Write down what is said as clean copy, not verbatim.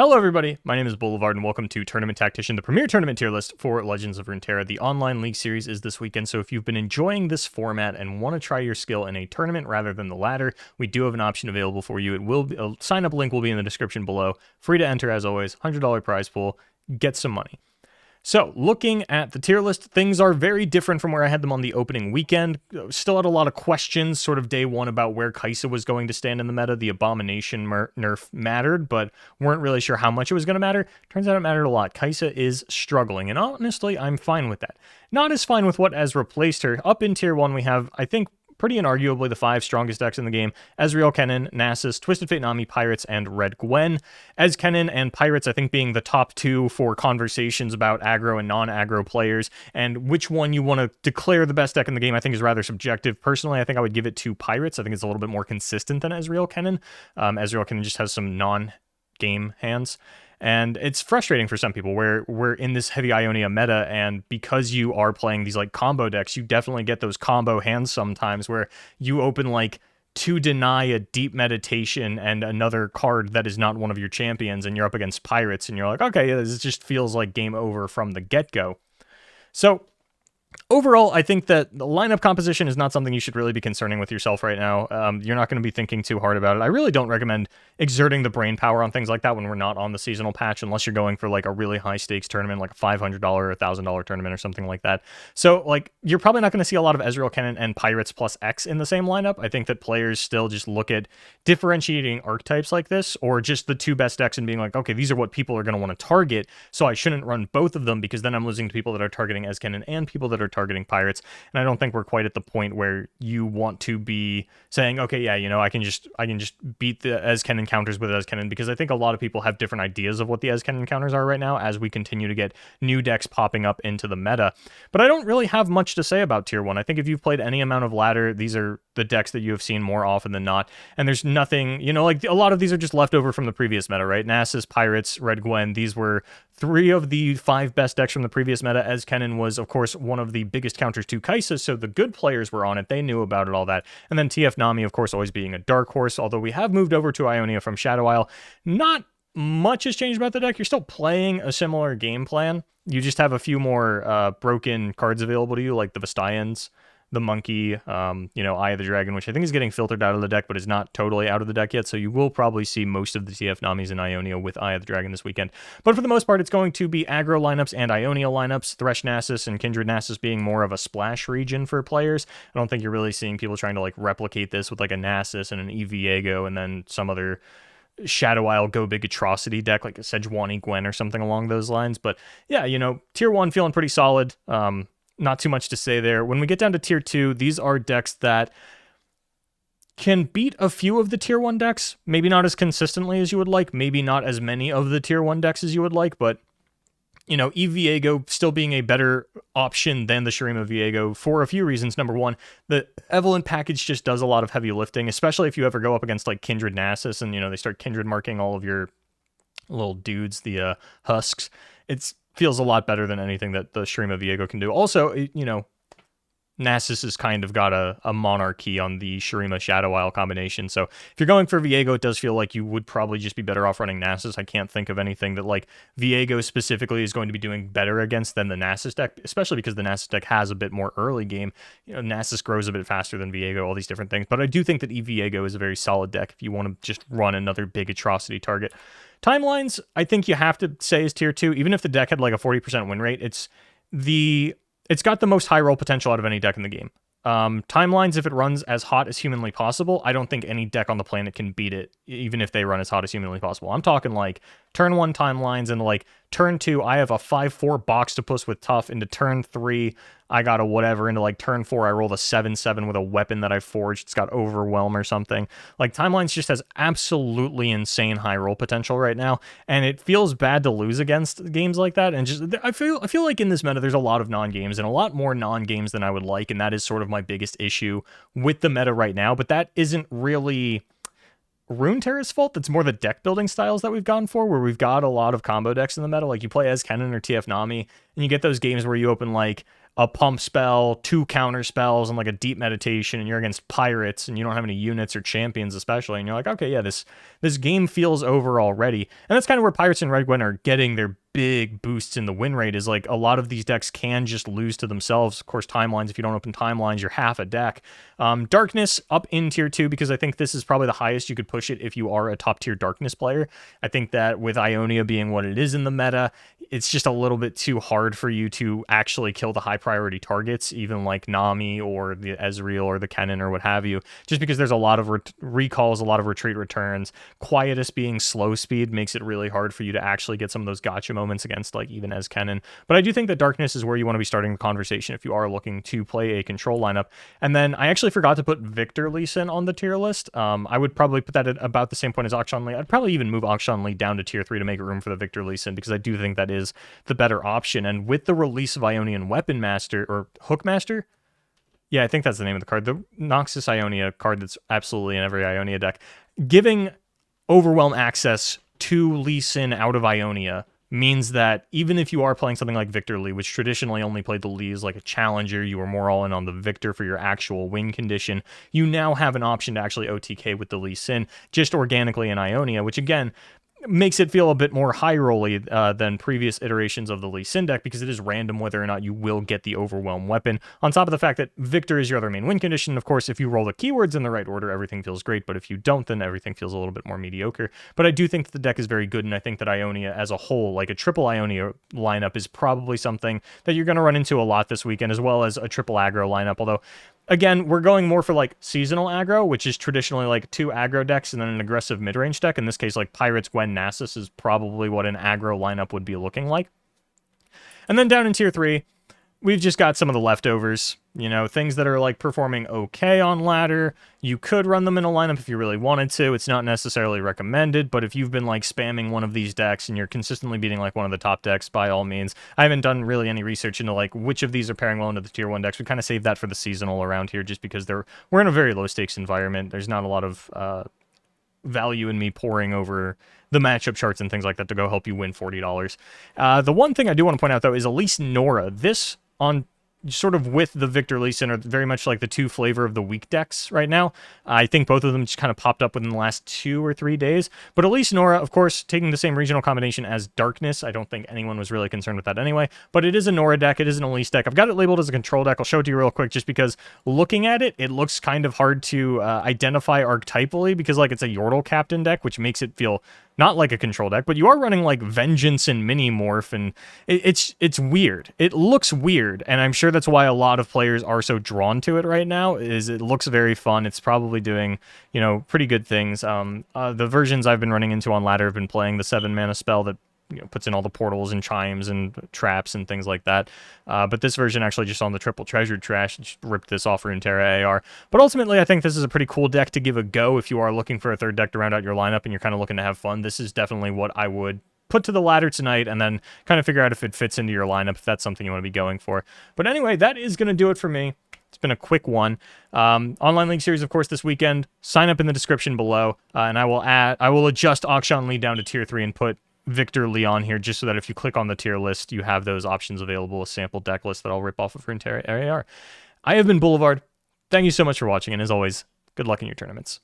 Hello everybody, my name is Boulevard and welcome to Tournament Tactician, the premier tournament tier list for Legends of Runeterra. The online league series is this weekend, so if you've been enjoying this format and want to try your skill in a tournament rather than the ladder, we do have an option available for you. It will be, a sign-up link will be in the description below. Free to enter as always, $100 prize pool, get some money. So, looking at the tier list, things are very different from where I had them on the opening weekend. Still had a lot of questions, sort of day one, about where Kai'Sa was going to stand in the meta. The Abomination nerf mattered, but weren't really sure how much it was going to matter. Turns out it mattered a lot. Kai'Sa is struggling, and honestly, I'm fine with that. Not as fine with what has replaced her. Up in tier 1, we have, I think, pretty inarguably the 5 strongest decks in the game: Ezreal, Kennen, Nasus, Twisted Fate Nami, Pirates, and Red Gwen. As Kennen and Pirates, I think, being the top 2 for conversations about aggro and non-aggro players, and which one you want to declare the best deck in the game, I think is rather subjective. Personally, I think I would give it to Pirates. I think it's a little bit more consistent than Ezreal Kennen. Ezreal Kennen just has some non-game hands. And it's frustrating for some people where we're in this heavy Ionia meta, and because you are playing these like combo decks, you definitely get those combo hands sometimes where you open like to deny a deep meditation and another card that is not one of your champions, and you're up against Pirates, and you're like, okay, yeah, this just feels like game over from the get-go. So overall, I think that the lineup composition is not something you should really be concerning with yourself right now. You're not going to be thinking too hard about it. I really don't recommend exerting the brain power on things like that when we're not on the seasonal patch, unless you're going for like a really high stakes tournament, like a $500 or $1,000 tournament or something like that. So like, you're probably not going to see a lot of Ezreal, Kennen, and Pirates plus X in the same lineup. I think that players still just look at differentiating archetypes like this, or just the 2 best decks and being like, okay, these are what people are going to want to target, so I shouldn't run both of them because then I'm losing to people that are targeting Kennen and people that are targeting Pirates. And I don't think we're quite at the point where you want to be saying, okay, yeah, you know, I can just beat the Kennen counters with Kennen, because I think a lot of people have different ideas of what the Kennen counters are right now as we continue to get new decks popping up into the meta. But I don't really have much to say about tier 1. I think if you've played any amount of ladder, these are the decks that you have seen more often than not. And there's nothing, you know, like a lot of these are just left over from the previous meta, right? Nasus, Pirates, Red Gwen, these were 3 of the 5 best decks from the previous meta. Kennen was, of course, one of the biggest counters to Kai'Sa, so the good players were on it. They knew about it, all that. And then TF Nami, of course, always being a dark horse, although we have moved over to Ionia from Shadow Isle. Not much has changed about the deck. You're still playing a similar game plan. You just have a few more broken cards available to you, like the Vestians, the Monkey, you know, Eye of the Dragon, which I think is getting filtered out of the deck, but is not totally out of the deck yet. So you will probably see most of the TF Namis in Ionia with Eye of the Dragon this weekend. But for the most part, it's going to be aggro lineups and Ionia lineups, Thresh Nasus and Kindred Nasus being more of a splash region for players. I don't think you're really seeing people trying to like replicate this with like a Nasus and an Eviego and then some other Shadow Isle go big atrocity deck like a Sejuani Gwen or something along those lines. But yeah, you know, tier 1 feeling pretty solid. Not too much to say there. When we get down to tier 2, these are decks that can beat a few of the tier 1 decks. Maybe not as consistently as you would like. Maybe not as many of the tier 1 decks as you would like. But, you know, Eviego still being a better option than the Shurima Viego for a few reasons. Number one, the Evelyn package just does a lot of heavy lifting, especially if you ever go up against like Kindred Nasus and, you know, they start Kindred marking all of your little dudes, the husks. It feels a lot better than anything that the Shurima Viego can do. Also, you know, Nasus has kind of got a monarchy on the Shurima Shadow Isle combination. So if you're going for Viego, it does feel like you would probably just be better off running Nasus. I can't think of anything that like Viego specifically is going to be doing better against than the Nasus deck, especially because the Nasus deck has a bit more early game. You know, Nasus grows a bit faster than Viego, all these different things. But I do think that Viego is a very solid deck if you want to just run another big atrocity target. Timelines, I think you have to say is tier 2. Even if the deck had like a 40% win rate, it's got the most high roll potential out of any deck in the game. Timelines, if it runs as hot as humanly possible, I don't think any deck on the planet can beat it, even if they run as hot as humanly possible. I'm talking like turn 1 timelines and like turn 2, I have a 5/4 Box-to-Puss with Tough. Into turn 3, I got a whatever. Into like turn 4, I rolled a 7/7 with a weapon that I forged. It's got Overwhelm or something. Like timelines just has absolutely insane high roll potential right now, and it feels bad to lose against games like that. And just I feel like in this meta there's a lot of non-games, and a lot more non-games than I would like, and that is sort of my biggest issue with the meta right now. But that isn't really Runeterra's fault. That's more the deck building styles that we've gone for, where we've got a lot of combo decks in the meta. Like you play as Kennen or TF Nami, and you get those games where you open like a pump spell, 2 counter spells, and like a deep meditation, and you're against pirates, and you don't have any units or champions especially, and you're like, okay, yeah, this game feels over already. And that's kind of where Pirates and Red Gwyn are getting their big boosts in the win rate, is like a lot of these decks can just lose to themselves. Of course, timelines, if you don't open timelines, you're half a deck. Darkness up in tier 2, because I think this is probably the highest you could push it if you are a top tier Darkness player. I think that with Ionia being what it is in the meta, it's just a little bit too hard for you to actually kill the high priority targets, even like Nami or the Ezreal or the Kennen or what have you, just because there's a lot of recalls, a lot of retreat returns. Quietus being slow speed makes it really hard for you to actually get some of those gotcha moments against like even as Kennen. But I do think that Darkness is where you want to be starting the conversation if you are looking to play a control lineup. And then I actually forgot to put Victor Lee Sin on the tier list. I would probably put that at about the same point as Akshan Lee. I'd probably even move Akshan Lee down to tier 3 to make room for the Victor Lee Sin, because I do think that is the better option. And with the release of Ionian Weapon Master or Hook Master, yeah, I think that's the name of the card, the Noxus Ionia card that's absolutely in every Ionia deck, giving Overwhelm access to Lee Sin out of Ionia means that even if you are playing something like Victor Lee, which traditionally only played the Lee as like a challenger, you were more all in on the Victor for your actual win condition, you now have an option to actually OTK with the Lee Sin just organically in Ionia, which again makes it feel a bit more high rolly than previous iterations of the Lee Sin deck, because it is random whether or not you will get the Overwhelm weapon. On top of the fact that Victor is your other main win condition, of course, if you roll the keywords in the right order, everything feels great, but if you don't, then everything feels a little bit more mediocre. But I do think that the deck is very good, and I think that Ionia as a whole, like a triple Ionia lineup, is probably something that you're going to run into a lot this weekend, as well as a triple aggro lineup, although again, we're going more for like seasonal aggro, which is traditionally like 2 aggro decks and then an aggressive mid-range deck. In this case, like Pirates, Gwen, Nasus is probably what an aggro lineup would be looking like. And then down in tier 3, we've just got some of the leftovers, you know, things that are like performing okay on ladder. You could run them in a lineup if you really wanted to. It's not necessarily recommended, but if you've been like spamming one of these decks and you're consistently beating like one of the top decks, by all means. I haven't done really any research into like which of these are pairing well into the tier 1 decks. We kind of save that for the seasonal around here, just because we're in a very low stakes environment. There's not a lot of value in me pouring over the matchup charts and things like that to go help you win $40. The one thing I do want to point out though is Elise Nora. This on sort of with the Victor Lee Sin are very much like the 2 flavor of the weak decks right now. I think both of them just kind of popped up within the last 2 or 3 days. But Elise Nora, of course, taking the same regional combination as Darkness. I don't think anyone was really concerned with that anyway. But it is a Nora deck. It is an Elise deck. I've got it labeled as a control deck. I'll show it to you real quick just because looking at it, it looks kind of hard to identify archetypally, because like it's a Yordle Captain deck, which makes it feel not like a control deck, but you are running like Vengeance and Mini Morph, and it's weird. It looks weird, and I'm sure that's why a lot of players are so drawn to it right now, is it looks very fun. It's probably doing, you know, pretty good things. The versions I've been running into on ladder have been playing the 7-mana spell that, you know, puts in all the portals and chimes and traps and things like that. But this version actually just on the triple treasured trash, just ripped this off Runeterra AR. But ultimately, I think this is a pretty cool deck to give a go if you are looking for a third deck to round out your lineup and you're kind of looking to have fun. This is definitely what I would put to the ladder tonight and then kind of figure out if it fits into your lineup, if that's something you want to be going for. But anyway, that is going to do it for me. It's been a quick one. Online League Series, of course, this weekend. Sign up in the description below, and I will adjust Akshan Lee down to tier 3 and put Victor Lee on here, just so that if you click on the tier list, you have those options available, a sample deck list that I'll rip off of Runeterra AR. I have been Boulevard. Thank you so much for watching, and as always, good luck in your tournaments.